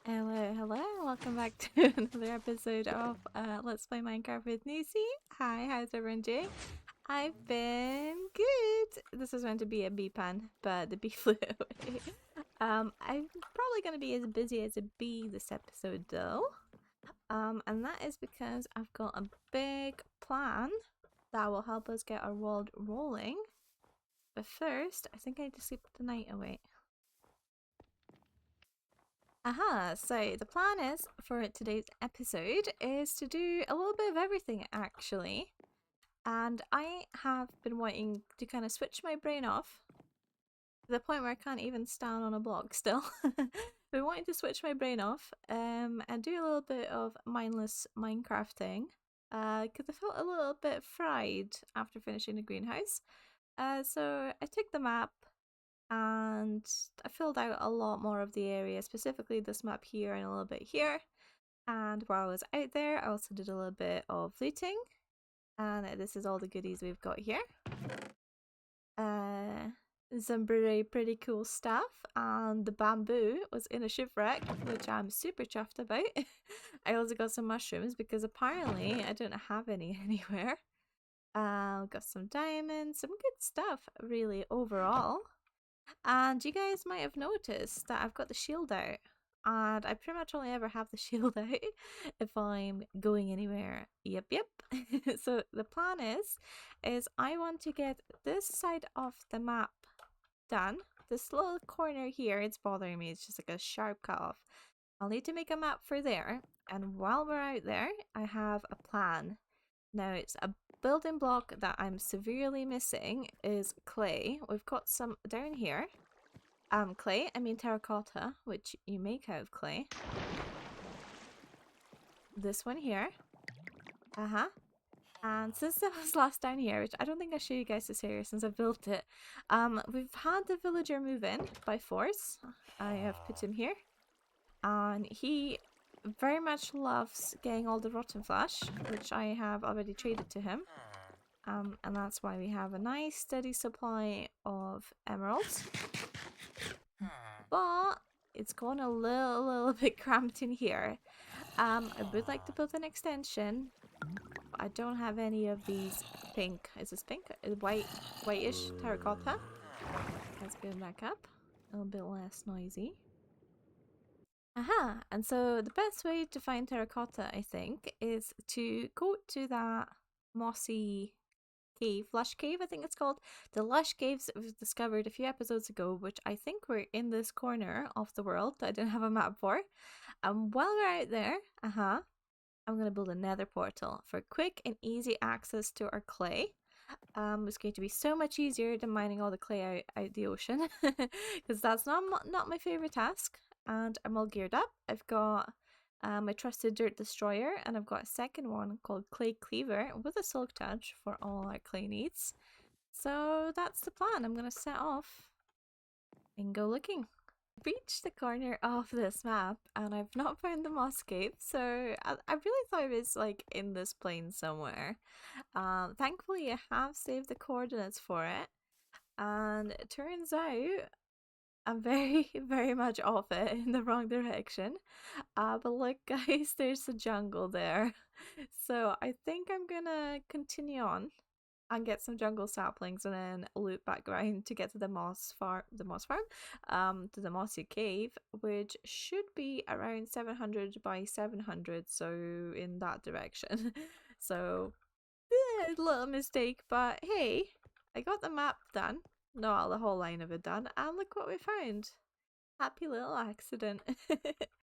Hello, hello, welcome back to another episode of Let's Play Minecraft with Nisi. Hi, how's everyone doing? I've been good. This was meant to be a bee pan, but the bee flew away. I'm probably going to be as busy as a bee this episode though. And that is because I've got a big plan that will help us get our world rolling. But first, I think I need to sleep the night away. Aha, so the plan is for today's episode is to do a little bit of everything actually. And I have been wanting to kind of switch my brain off to the point where I can't even stand on a block still. Been wanting to switch my brain off and do a little bit of mindless Minecrafting because I felt a little bit fried after finishing the greenhouse. So I took the map and I filled out a lot more of the area, specifically this map here and a little bit here. And while I was out there, I also did a little bit of looting, and this is all the goodies we've got here. Some pretty cool stuff, and the bamboo was in a shipwreck, which I'm super chuffed about. I also got some mushrooms because apparently I don't have any anywhere. Got some diamonds, some good stuff really overall. And you guys might have noticed that I've got the shield out. And I pretty much only ever have the shield out if I'm going anywhere. Yep. So the plan is I want to get this side of the map done. This little corner here, it's bothering me. It's just like a sharp cut off. I'll need to make a map for there. And while we're out there, I have a plan. Now it's a building block that I'm severely missing is clay. We've got some down here. Clay, I mean terracotta, which you make out of clay. This one here. And since that was last down here, which I don't think I showed you guys this area since I built it, we've had the villager move in by force. I have put him here. And he very much loves getting all the rotten flesh, which I have already traded to him. And that's why we have a nice steady supply of emeralds. But it's gone a little bit cramped in here. I would like to build an extension. I don't have any of these pink. Is this pink? Whitish terracotta. Let's go back up. A little bit less noisy. Aha! And so the best way to find terracotta, I think, is to go to that mossy cave, lush cave I think it's called. The lush caves that we've discovered a few episodes ago, which I think were in this corner of the world that I didn't have a map for. And while we're out there, I'm going to build a nether portal for quick and easy access to our clay. It's going to be so much easier than mining all the clay out the ocean because that's not my favorite task. And I'm all geared up. I've got my trusted dirt destroyer, and I've got a second one called clay cleaver with a silk touch for all our clay needs. So that's the plan. I'm gonna set off and go looking. Reached the corner of this map and I've not found the moss cave, so I really thought it was like in this plane somewhere. Thankfully I have saved the coordinates for it, and it turns out I'm very much off it in the wrong direction. But look guys, there's a jungle there. So I think I'm gonna continue on and get some jungle saplings and then loop back around to get to the moss farm, to the mossy cave, which should be around 700 by 700, so in that direction. So, little mistake, but hey, I got the map done. Not the whole line of it done, and look what we found. Happy little accident.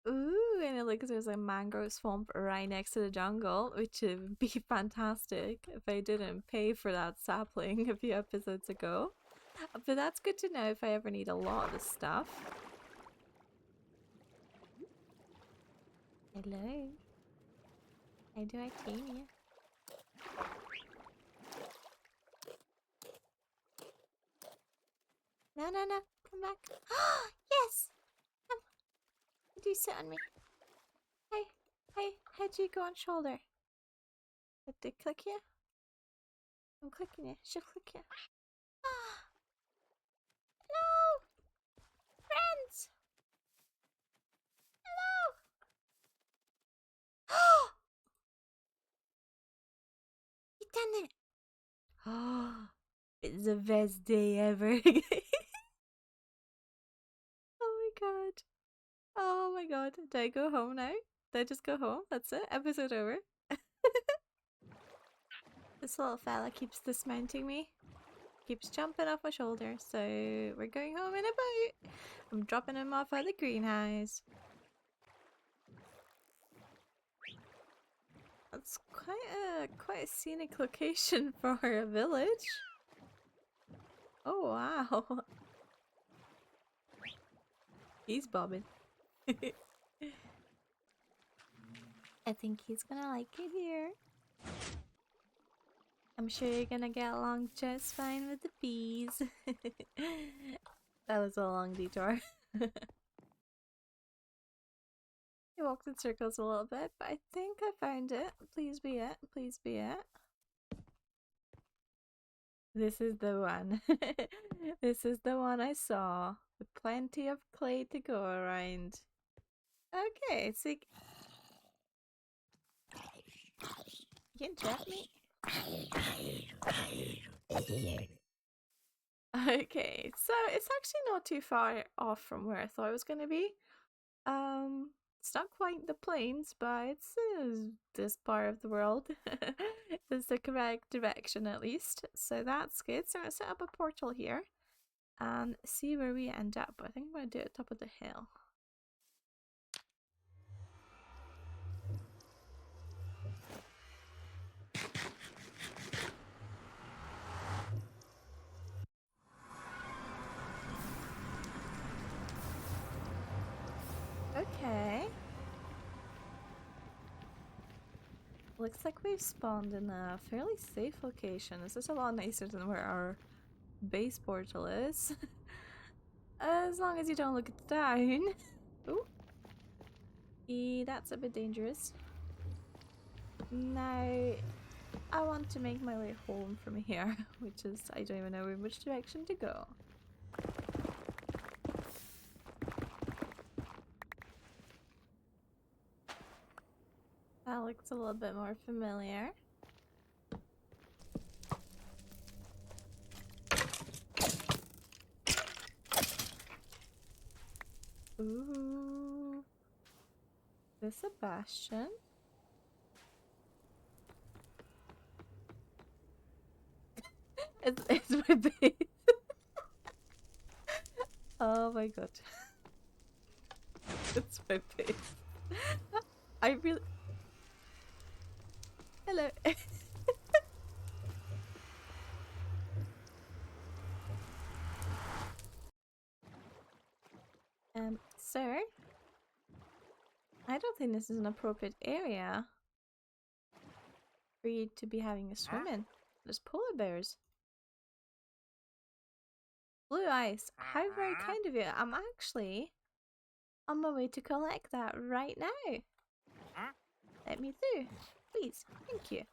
Ooh, and it looks like there's a mangrove swamp right next to the jungle, which would be fantastic if I didn't pay for that sapling a few episodes ago. But that's good to know if I ever need a lot of this stuff. Hello. How do I tame you? No, come back. Yes! Come. Do sit on me. Hey, how'd you go on shoulder? Did they click you? I'm clicking you. She'll click you. Hello! Friends! Hello! done it! Oh, it's the best day ever. Oh my god. Oh my god. Do I go home now? Do I just go home? That's it? Episode over? This little fella keeps dismounting me. Keeps jumping off my shoulder. So we're going home in a boat. I'm dropping him off at the greenhouse. That's quite a scenic location for a village. Oh wow. He's bobbing. I think he's gonna like it here. I'm sure you're gonna get along just fine with the bees. That was a long detour. I walked in circles a little bit, but I think I found it. Please be it. Please be it. This is the one. This is the one I saw. With plenty of clay to go around. Okay, so you can interrupt me. Okay, so it's actually not too far off from where I thought it was going to be. It's not quite the plains, but it's this part of the world. It's the correct direction at least, so that's good. So I'm going to set up a portal here and see where we end up. I think I'm going to do it at the top of the hill. Okay. Looks like we've spawned in a fairly safe location. This is a lot nicer than where our base portal is. As long as you don't look down. Ooh. That's a bit dangerous. Now, I want to make my way home from here, which is, I don't even know in which direction to go. That looks a little bit more familiar. Ooh. Is this a bastion? It's my base. Oh my god. It's my base. I really... Hello. Sir? I don't think this is an appropriate area for you to be having a swim in. There's polar bears. Blue ice. How very kind of you. I'm actually on my way to collect that right now. Let me through. Please. Thank you.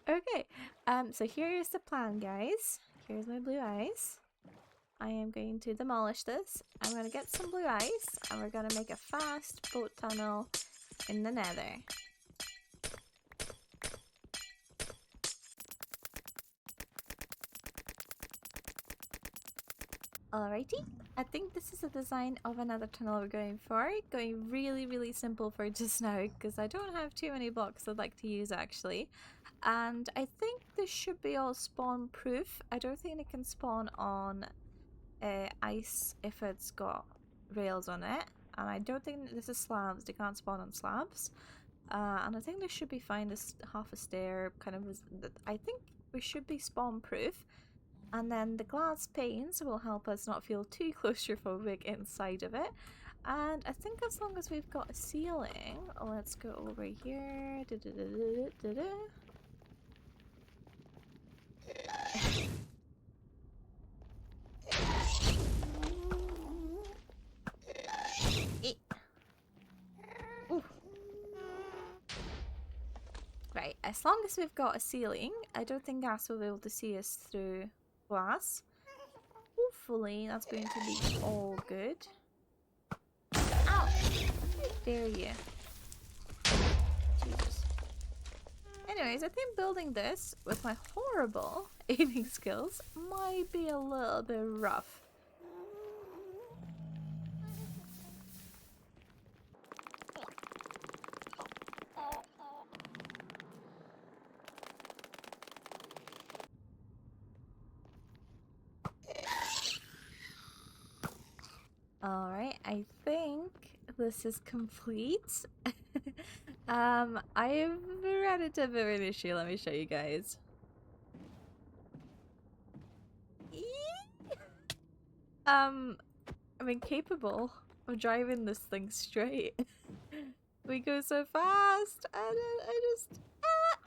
Okay. So here's the plan, guys. Here's my blue ice. I am going to demolish this. I'm going to get some blue ice and we're going to make a fast boat tunnel in the nether. Alrighty, I think this is a design of another tunnel we're going for. Going really simple for just now because I don't have too many blocks I'd like to use actually. And I think this should be all spawn proof. I don't think it can spawn on ice if it's got rails on it. And I don't think this is slabs, they can't spawn on slabs. And I think this should be fine, this half a stair kind of is, I think we should be spawn proof. And then the glass panes will help us not feel too claustrophobic inside of it. And I think as long as we've got a ceiling, let's go over here. Right, as long as we've got a ceiling, I don't think gas will be able to see us through glass. Hopefully that's going to be all good. Ow! How dare you? Jesus. Anyways, I think building this with my horrible aiming skills might be a little bit rough. Alright, I think this is complete. I've run into a bit of an issue, let me show you guys. I'm incapable of driving this thing straight. We go so fast, and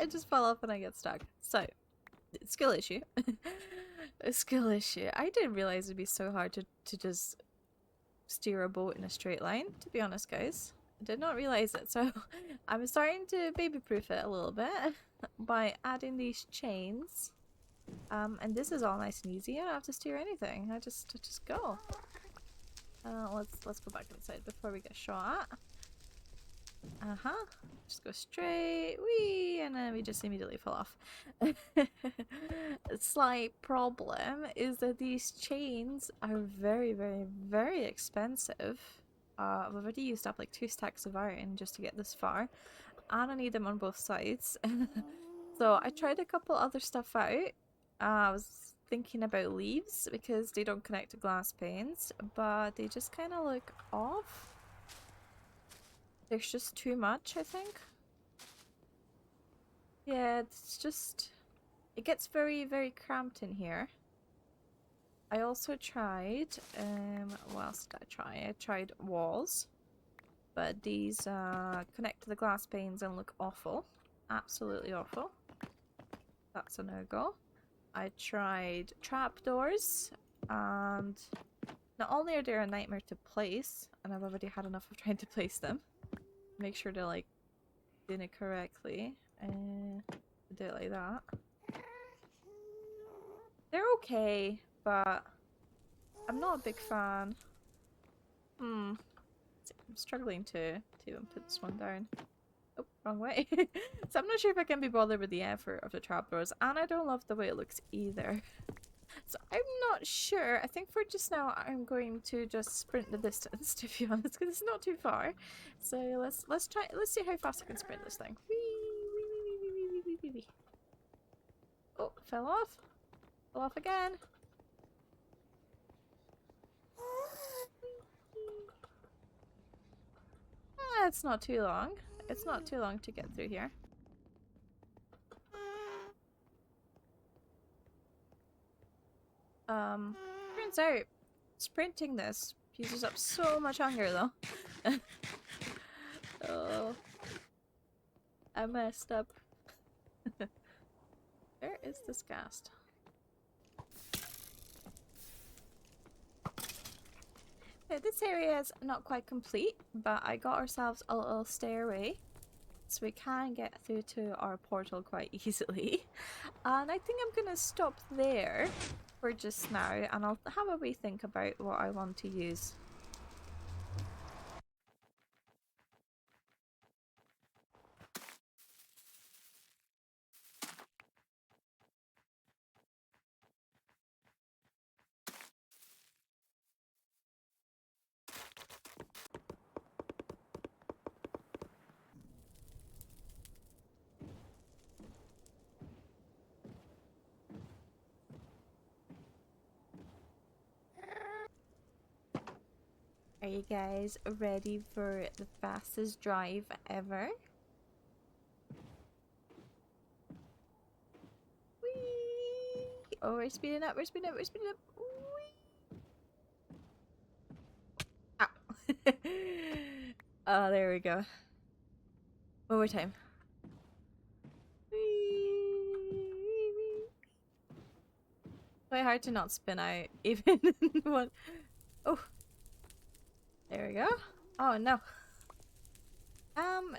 I just fall off and I get stuck. So, skill issue. A skill issue. I didn't realize it'd be so hard to just steer a boat in a straight line, to be honest, guys. I did not realize it, so I'm starting to baby-proof it a little bit by adding these chains. And this is all nice and easy. I don't have to steer anything. I just go. Let's go back inside before we get shot at. Just go straight, wee, and then we just immediately fall off. A slight problem is that these chains are very, very, very expensive. I've already used up like 2 stacks of iron just to get this far, and I need them on both sides. So I tried a couple other stuff out. I was thinking about leaves because they don't connect to glass panes, but they just kind of look off. There's just too much, I think. Yeah, it's just... It gets very, very cramped in here. I also tried... what else did I try? I tried walls. But these connect to the glass panes and look awful. Absolutely awful. That's a no-go. I tried trapdoors, and not only are they a nightmare to place, and I've already had enough of trying to place them. Make sure they're like doing it correctly. Do it like that. They're okay, but I'm not a big fan. I'm struggling to put this one down. Oh, wrong way. So I'm not sure if I can be bothered with the effort of the trapdoors, and I don't love the way it looks either. So I'm not sure. I think for just now I'm going to just sprint the distance, to be honest, because it's not too far. So let's try. Let's see how fast I can sprint this thing. Whee, wee, wee, wee, wee, wee, wee, wee. Oh, fell off. Fell off again. Ah, it's not too long. It's not too long to get through here. Turns out sprinting this uses up so much hunger though. Oh, I messed up. Where is this ghast? Now, this area is not quite complete, but I got ourselves a little stairway so we can get through to our portal quite easily. And I think I'm gonna stop there for just now, and I'll have a wee think about what I want to use. Are you guys ready for the fastest drive ever? Whee! Oh, we're speeding up, we're speeding up, we're speeding up. Whee! Ow. Oh, there we go. One more time. Whee! Quite hard to not spin out, even one. Oh. There we go. Oh no.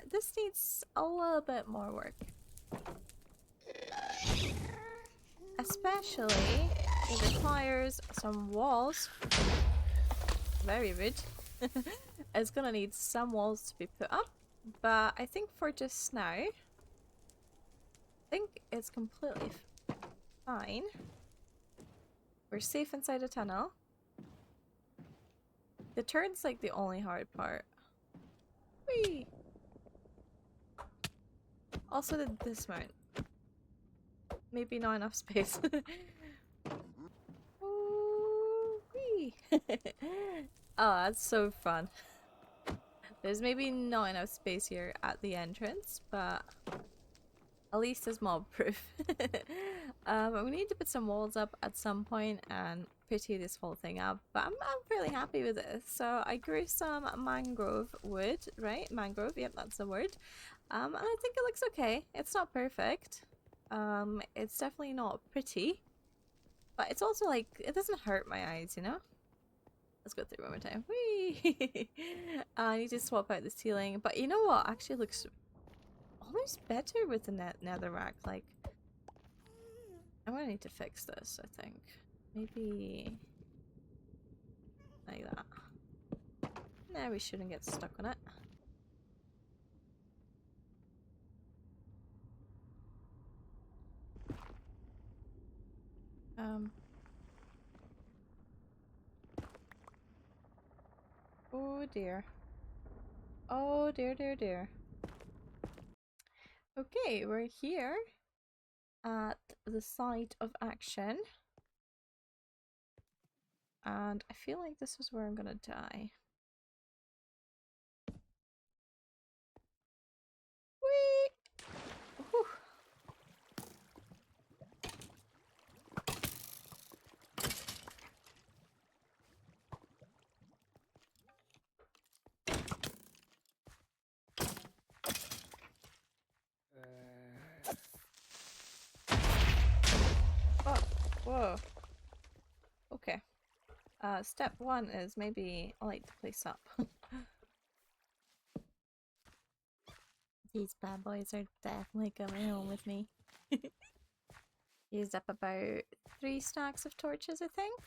This needs a little bit more work. Especially, it requires some walls. Very rude. It's gonna need some walls to be put up, but I think for just now, think it's completely fine. We're safe inside a tunnel. The turn's like the only hard part. Whee! Also the dismount. Maybe not enough space. Ooh, whee! Oh, that's so fun. There's maybe not enough space here at the entrance, but at least it's mob proof. We need to put some walls up at some point and pretty this whole thing up, but I'm fairly happy with this. So I grew some mangrove wood, right? Mangrove, yep, that's the word. And I think it looks okay. It's not perfect. It's definitely not pretty, but it's also like, it doesn't hurt my eyes, you know? Let's go through one more time. Whee! I need to swap out the ceiling, but you know what actually looks almost better with the netherrack. Like, I'm gonna need to fix this, I think. Maybe like that. Nah, we shouldn't get stuck on it. Oh dear. Oh dear, dear, dear. Okay, we're here at the site of action. And I feel like this is where I'm gonna die. Whee! Whew. Oh, whoa. Okay. Step one is maybe light the place up. These bad boys are definitely coming home with me. Used up about 3 stacks of torches, I think.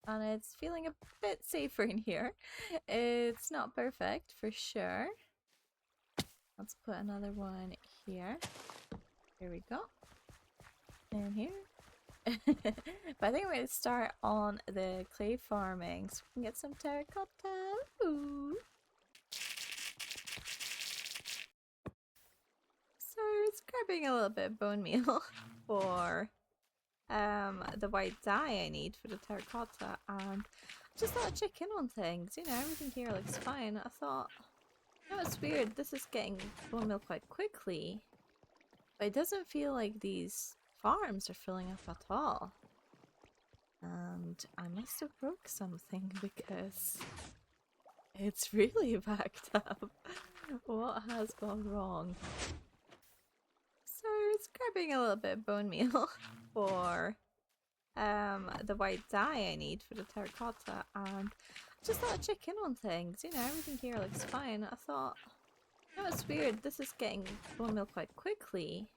And it's feeling a bit safer in here. It's not perfect, for sure. Let's put another one here. Here we go. And here. But I think we're going to start on the clay farming so we can get some terracotta. Ooh. So it's grabbing a little bit of bone meal for the white dye I need for the terracotta, and just thought I'd check in on things. You know, everything here looks fine. I thought, you know, it's weird. This is getting bone meal quite quickly, but it doesn't feel like these farms are filling up at all. And I must have broke something because it's really backed up. What has gone wrong? So it's grabbing a little bit of bone meal for the white dye I need for the terracotta, and just thought I'd check in on things. You know, everything here looks fine. I thought, you know, it's weird. This is getting bone meal quite quickly,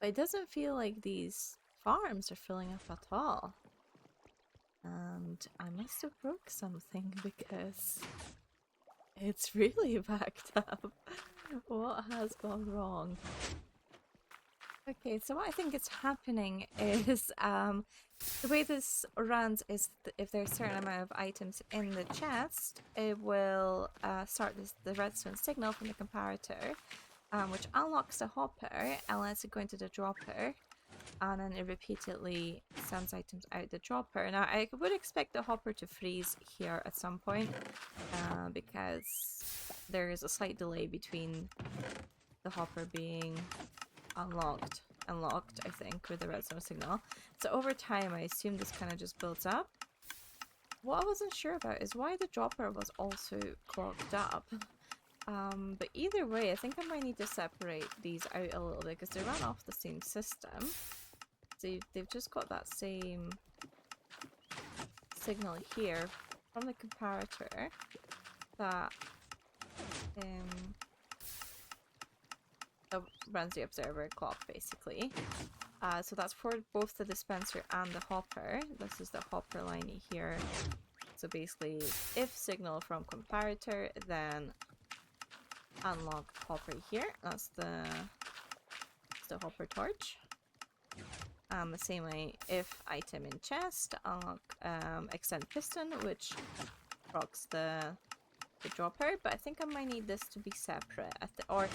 but it doesn't feel like these farms are filling up at all. And I must have broke something because it's really backed up. What has gone wrong? Okay, so what I think is happening is the way this runs is if there's a certain amount of items in the chest, it will start the redstone signal from the comparator, which unlocks the hopper and lets it go into the dropper, and then it repeatedly sends items out the dropper. Now I would expect the hopper to freeze here at some point because there is a slight delay between the hopper being unlocked and locked, I think, with the redstone signal. So over time I assume this kind of just builds up. What I wasn't sure about is why the dropper was also clogged up. But either way, I think I might need to separate these out a little bit because they run off the same system. So they've just got that same signal here from the comparator that runs the observer clock, basically. So that's for both the dispenser and the hopper. This is the hopper line here. So basically, if signal from comparator, then unlock hopper here. That's the the hopper torch. The same way, if item in chest, unlock extend piston, which rocks the dropper. But I think I might need this to be separate, or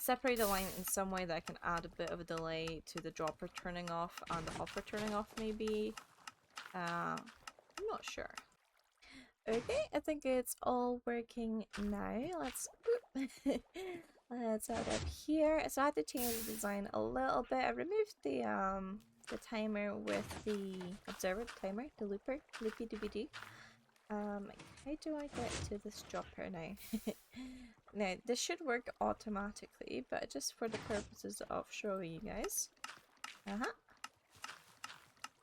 separate the line in some way that I can add a bit of a delay to the dropper turning off and the hopper turning off, maybe. I'm not sure. Okay, I think it's all working now. Let's let's add up here. So I had to change the design a little bit. I removed the timer with the observer timer, the looper, loopy doopy doo. How do I get to this dropper now? Now this should work automatically, but just for the purposes of showing you guys.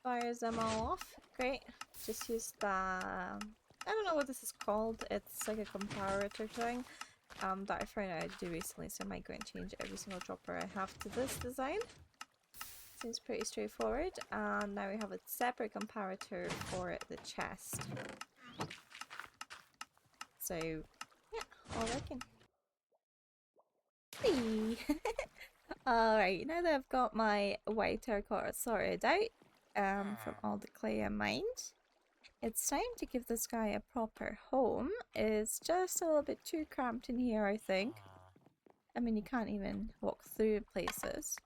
Fires them all off. Great. Just use the I don't know what this is called. It's like a comparator thing that I found out how to do recently, so I might go and change every single dropper I have to this design. Seems pretty straightforward. And now we have a separate comparator for the chest. So yeah, all working. Alright, now that I've got my white terracotta sorted out from all the clay I mined, it's time to give this guy a proper home. It's just a little bit too cramped in here, I think. I mean, you can't even walk through places.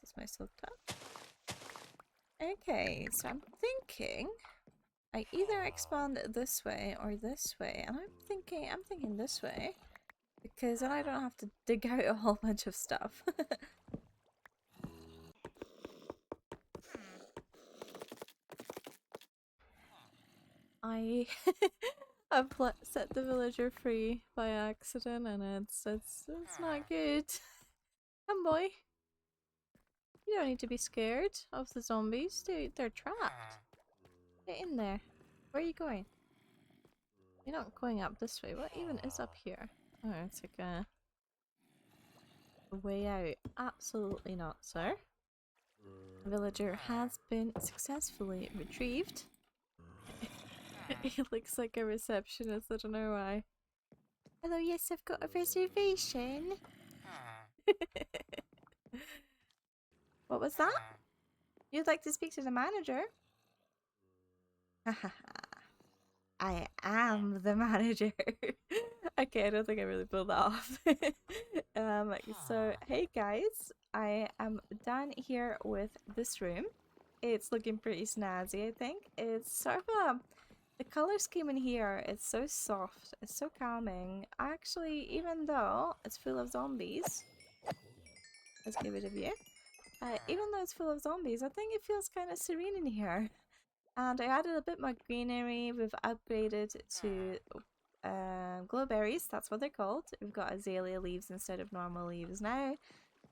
That's my silk top. Okay, so I'm thinking I either expand it this way or this way, and I'm thinking this way. Because then I don't have to dig out a whole bunch of stuff. I set the villager free by accident, and it's not good. Come boy, you don't need to be scared of the zombies. They're trapped. Get in there. Where are you going? You're not going up this way. What even is up here? Oh, it's like a way out. Absolutely not, sir. The villager has been successfully retrieved. He looks like a receptionist, I don't know why. Hello, yes, I've got a reservation. What was that? You'd like to speak to the manager? I am the manager. Okay, I don't think I really pulled that off. So, hey guys, I am done here with this room. It's looking pretty snazzy, I think. It's sort of the color scheme in here, it's so soft, it's so calming. Actually, even though it's full of zombies, let's get rid of you. Even though it's full of zombies, I think it feels kind of serene in here. And I added a bit more greenery. We've upgraded to glowberries, that's what they're called. We've got azalea leaves instead of normal leaves now.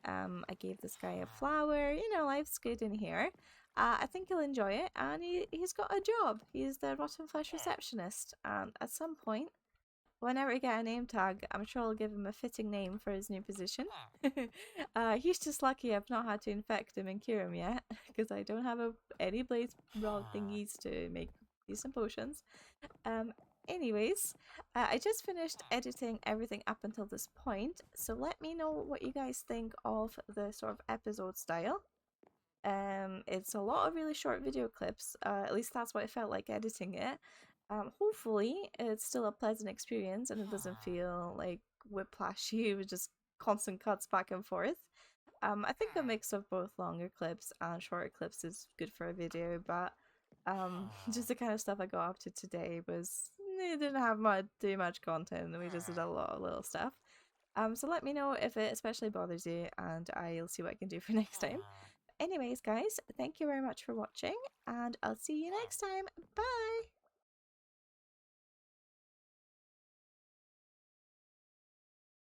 I gave this guy a flower. You know, life's good in here. I think he'll enjoy it, and he's got a job. He's the rotten flesh receptionist, and at some point, whenever I get a name tag, I'm sure I'll give him a fitting name for his new position. He's just lucky I've not had to infect him and cure him yet, because I don't have any blaze rod thingies to make decent potions. Anyways, I just finished editing everything up until this point, so let me know what you guys think of the sort of episode style. It's a lot of really short video clips, at least that's what I felt like editing it. Hopefully it's still a pleasant experience and it doesn't feel like whiplashy with just constant cuts back and forth. I think a mix of both longer clips and shorter clips is good for a video, but just the kind of stuff I got up to today was, it didn't have too much content, and we just did a lot of little stuff. So let me know if it especially bothers you, and I'll see what I can do for next time. Anyways, guys, thank you very much for watching, and I'll see you next time. Bye!